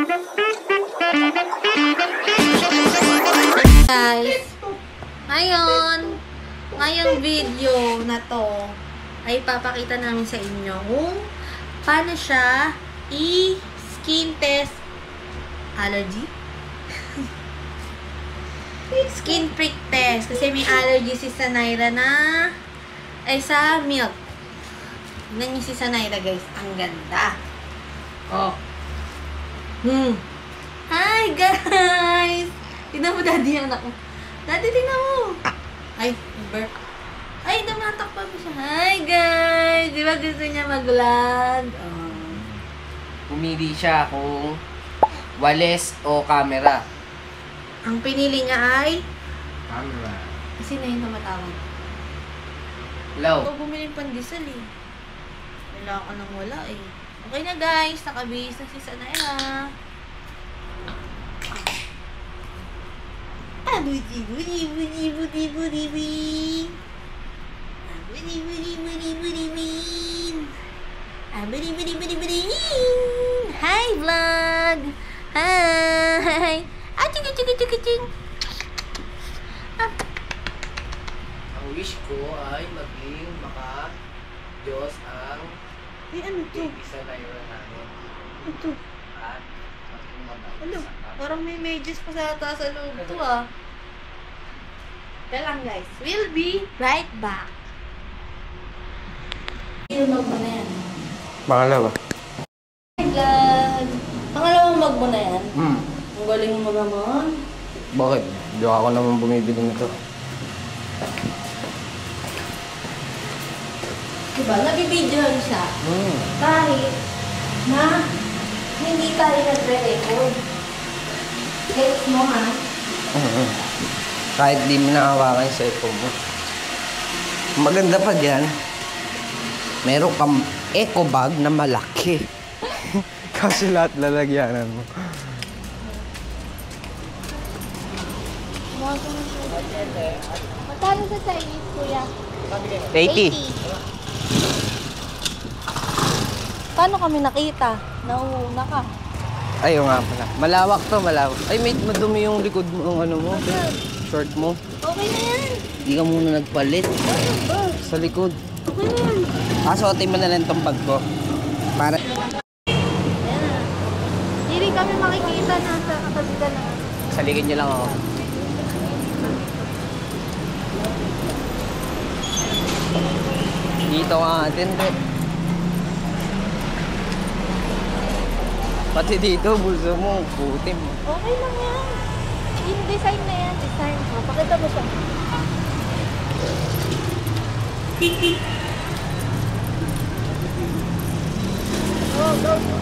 Guys, ngayong video na to ay papakita namin sa inyo kung paano siya i-skin test allergy. Skin prick test kasi may allergy si Sanaira na ay sa milk. Tignan niyo si Sanaira, guys. Ang ganda. Oh. Hi, guys! Tignan mo, Daddy, ang anak mo. Daddy, tignan mo. Ay, burp. Ay, namatakpan mo siya. Hi, guys! Di ba gusto niya mag-vlog? Oh. Pumili siya kung wales o camera. Ang pinili niya ay... Camera. Kasi na yung tumatawag. Hello. Ako bumili pandesal eh. Wala ka nang wala eh. Okay na, guys. Nakabihis na si Sanaira. Budi, budi, budi, budi, budi, budi. Budi, budi, budi, budi, budi. Budi, budi, budi, budi. Hi, vlog. Hi. Aching, aching, aching, aching. Ang wish ko ay maging maka-Diyos ang Ano to? baby Sanaira namin. Ito. At maging mabait Ano? sa kapwa. Parang may medyas pa sa taas sa loob to ah. Kaya lang, guys. We'll be right back. Mag mo na yan. Pangalawa. Hi, vlog. Pangalawang mag mo na yan. Hmm. Ang galing mo naman. Bakit? Di ako naman bumibili nito. Diba? Nabibidyohan siya. Kahit na hindi tayo nagre-record. Gets mo, ha? Kahit di mo nakawakan yung cellphone mo. Maganda pa dyan, meron kang eco bag na malaki. Kasi lahat lalagyanan mo. Magkano sa Chinese, kuya? 80. Paano kami nakita? Nauuna ka. Ayaw nga pala. Malawak to, malawak. Ay, mate, madumi yung likod mo, yung ano mo, short mo. Okay na yan. Hindi ka muna nagpalit. Sa likod. Okay na yan. Suotin mo na lang tong bag ko. Para... Ayan na. Hindi rin kami makikita na sa katabigan na. Saligin niyo lang ako. Dito ka atin, Red. Pati dito, bulso mo, puti mo. Okay lang yan. Yung design na yan, design. O, pakita mo siya. Go, go, go.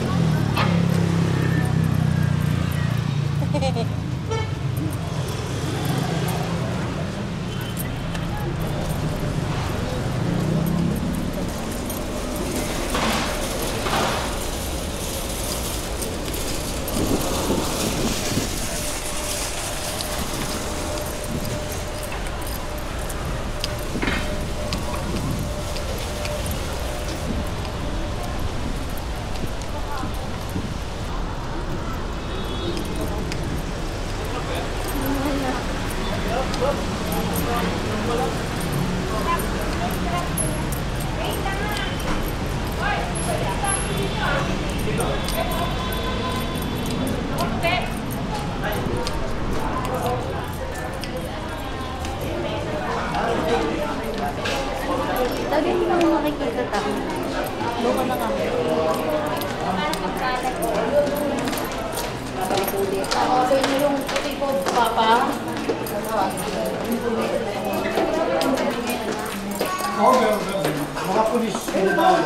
Lagi mo naman makikita tayo. Doon ka na kami. Okay na yung puti ko, Papa. Mga pulis na babae.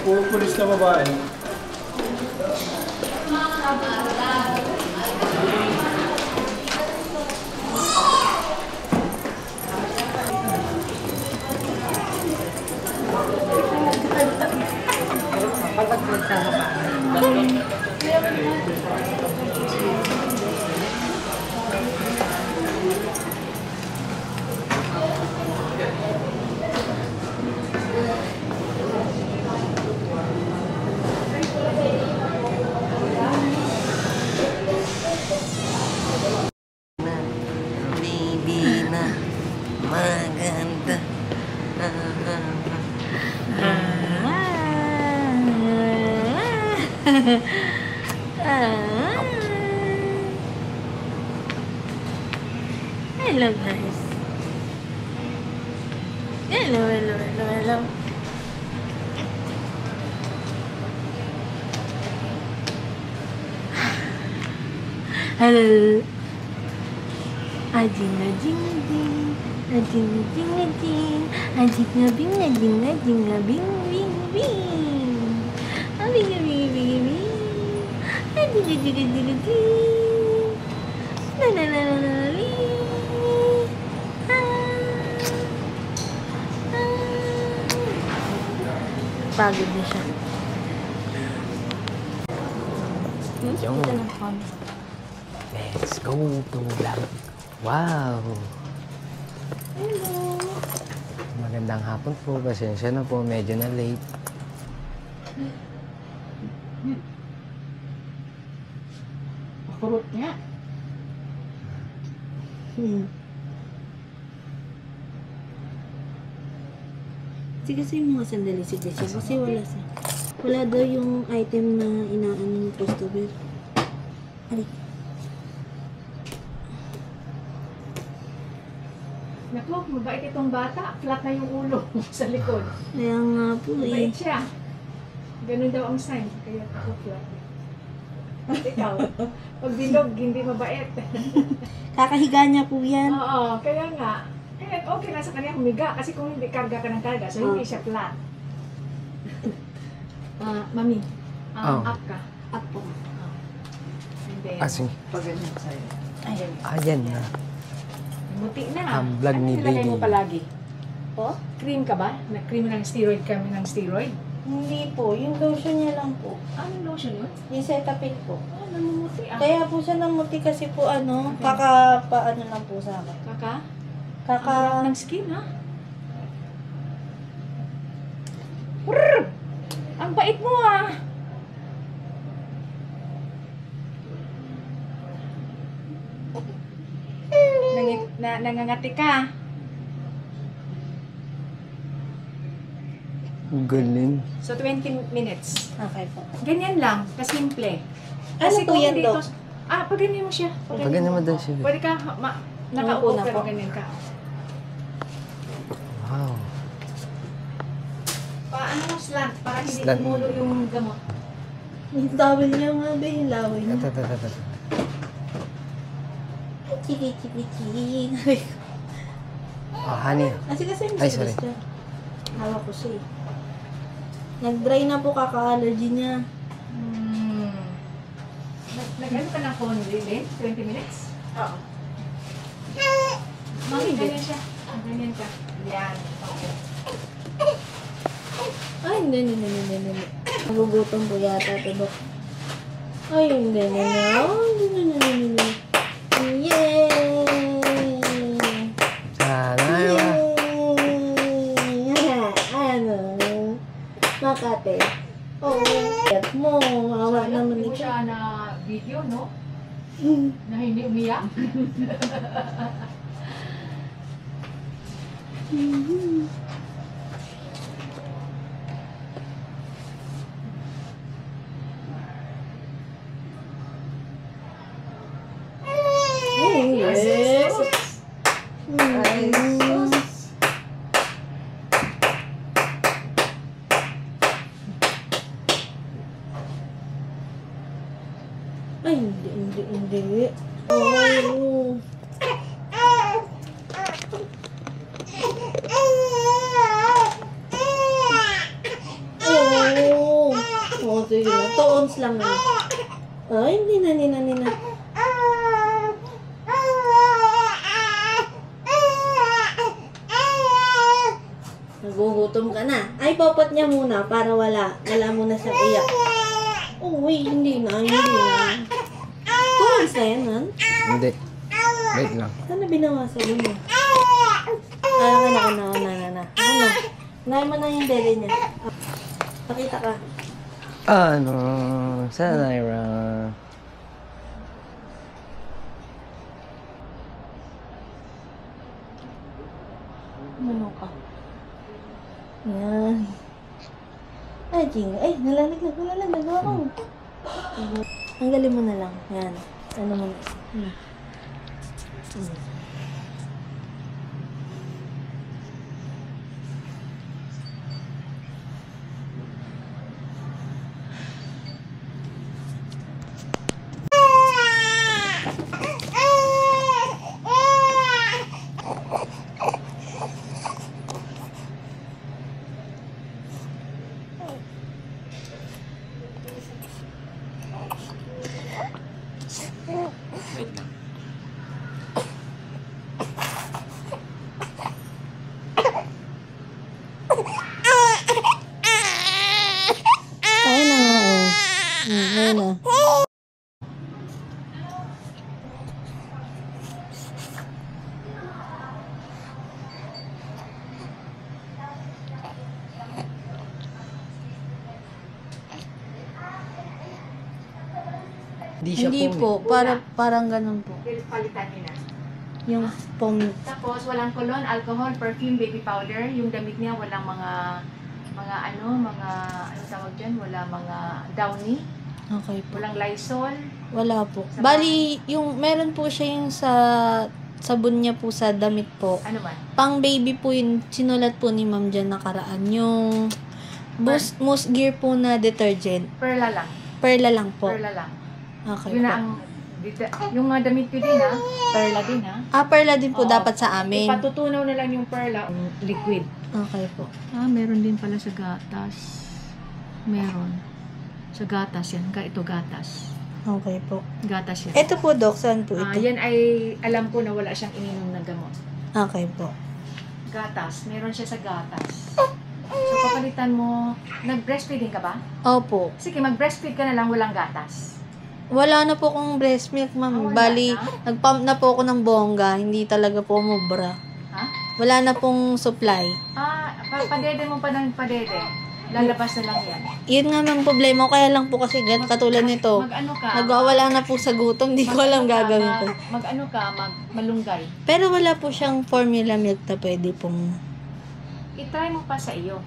Puro pulis na babae. Ah. Hello guys. Hello. Hello. Ajing. Pagod na siya. Yo. Let's go to vlog. Wow! Hello. Magandang hapon po. Pasensya na po. Medyo na late. Makurot niya. Kasi yung mga sandali si Jessie. Kasi wala daw yung item na inaano ng customer. Ari. Naku, mabait itong bata. Flat na yung ulo sa likod. Kaya nga po Mabait eh. siya. Ganun daw ang sign. Kaya ako flat. At ikaw, pag bilog, hindi mabait. Kakahiga niya po yan. Oo, kaya nga. Kaya okay na sa kanya humiga. Kasi kung hindi karga ka ng karga, so hindi siya flat. Mami, Oh. up ka. Up po. And then, Kasi, ayan. ayan na. Muti na. Ang vlog ni nilagay mo Baby. palagi? Po? Cream ka ba? Cream ng steroid kami ng steroid? Hindi po. Yung lotion niya lang po. Anong lotion yun? Yung Cetaphil po. Namumuti ah. Kaya po siya namuti kasi po ano, paano lang po sa akin. Kaka? Ang ng skin ha? Brrr! Ang bait mo ah! Nangangati ka. Galing. So 20 minutes. Okay po. Ganyan lang, kasimple. Ano po kung yan, dito- Dok? pag ganyan mo siya. Pag ganyan mo daw siya. Pwede ka, nakaupo na pero po. ganyan ka. Wow. Paano mo slant para hindi Slant. tumulo yung gamot? Yung towel niya nga ba, yung laway niya. Ito. Chiki. Oh, honey. Kasi Ay, sorry. siya. Hawak ko siya eh. Nag-dry na po kaka-allergy niya. Nag-ano ka ng phone din? 20 minutes? Oo. Mami, ganyan siya. Ganyan ka. Yan. Okay. Ay, hindi. Nagugutom po yata ito, Dok. Ay, hindi. Yay! Sana. Ano? Makate. Oh, kat mo. Hawa naman Hindi mo ito. siya na video, no? Na hindi umiyak. Yes. Ay, hindi. Oh. Oh, sige na. 2 ounce lang na. Ay, hindi na. Nagugutom ka na. Ay, popot niya muna para wala muna siyang iyak. Uy, hindi na. 2 ounce na yan, han? Hindi. Wait lang. Sana binawasan mo. Ano. Unahin mo na yung dede niya. Pakita ka. Ano? Sanira. Ano ka? Yan. Ay, Ching. Ay, nalalaglag ako. Tanggalin mo na lang. Yan. Ano mo na. Ayun na nga eh. Ayun na. Hindi po, parang ganun po. Palitan niya na. Yung pong Tapos, walang cologne, alcohol, perfume, baby powder. Yung damit niya, walang mga ano tawag dyan? Wala mga downy. okay po. Walang Lysol. Wala po. Bali, yung meron po siya yung sa sabon niya po sa damit po. Ano man? Pang baby po yun, sinulat po ni ma'am dyan nakaraan. Yung Moose Gear po na detergent. Perla lang. Perla lang po. Perla lang. Okay Yun po. na ang yung mga damit ko din ha. Perla din ha. Perla din po Oo. dapat sa amin. Ipatutunaw na lang yung perla. Liquid. Okay po. Meron din pala sa gatas. Meron. Sa gatas yan. Ito gatas. Okay po. Gatas yan. Ito po, Doc. Saan po ito? Yan ay alam ko na wala siyang ininom na gamot. Okay po. Gatas. Meron siya sa gatas. So, papalitan mo. Nag-breastfeeding ka ba? Opo. Sige, mag-breastfeed ka na lang walang gatas. Wala na po akong breast milk, ma'am. Wala Bali, na? nag-pump na po ako ng bongga. Hindi talaga po umubra. Ha? Wala na pong supply. Padede mo pa ng padede. Lalabas na lang yan. Yun nga ng problema ko. Kaya lang po kasi katulad nito. Mag-ano ka? Nagwawala na po sa gutom. Hindi ko alam gagawin ko. Mag-ano ka? Malunggay. Pero wala po siyang formula milk na pwede pong... I-try mo pa sa iyo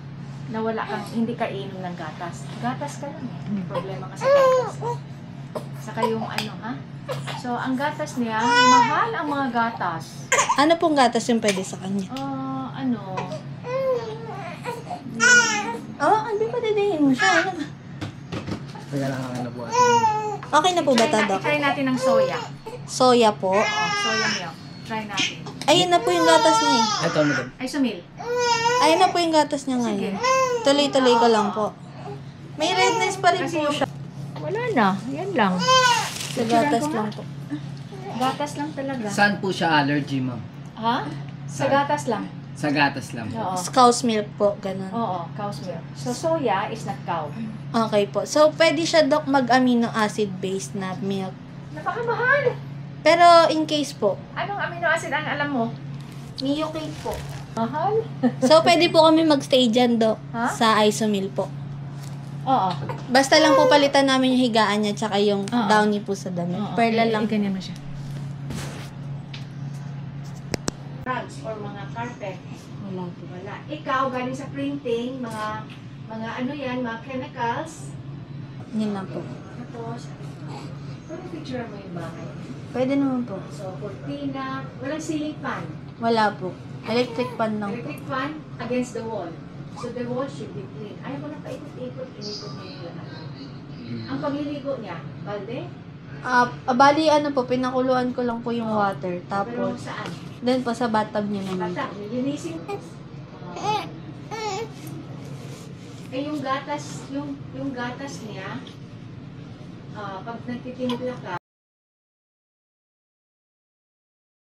na wala kang, hindi ka inom ng gatas. Gatas ka lang eh. May problema ka sa gatas. Saka yung ano ha? So, ang gatas niya, mahal ang mga gatas. Ano pong gatas yung pwede sa kanya? Hindi pa didihin mo siya. Ano ba? Kaya lang ang nabuhat. Okay na po ba ito, Doc? Try natin ng soya. Soya po. Soya milk. Try natin. Ayun na po yung gatas niya eh. Ito, madam. Ay, sumil. Ayun na po yung gatas niya ngayon. Tuloy-tuloy ko lang po. May redness pa rin po siya. Wala na. Yan lang. Sa gatas lang po. Gatas lang talaga. Saan po siya allergy, ma'am? Ha? Sa gatas lang. Sa gatas lang po. Oo. Cow's milk po, ganun. Oo, cow's milk. So, soya is not cow. Okay po. So, pwede siya, Doc, mag-amino acid-based na milk. Napakamahal! Pero, in case po, Anong amino acid ang alam mo? Mio cake po. Mahal? So, pwede po kami magstay dyan, Doc, Ha? sa isomil po. Oo. Basta lang po palitan namin yung higaan niya tsaka yung Oo. downy po sa damit. Perla lang. Ganyan mo siya. Rugs or mga carpet. Wala po. Wala. Ikaw, galing sa printing, mga ano yan, mga chemicals. Yun lang po. Tapos, pwede picture mo yung bahay. Pwede naman po. So, cortina, walang ceiling fan. Wala po. Electric pan lang po. Electric fan against the wall. So, the wall should be clean. Ayaw ko na paikot-ikot, inikot mo yung lahat. Ang pagliligo niya, balde? Bali, ano po, pinakuluan ko lang po yung water. Pero Tapos, saan? then po sa bathtub niya naman. Bata, nilinisin. Yung gatas niya, pag nagtitimpla ka,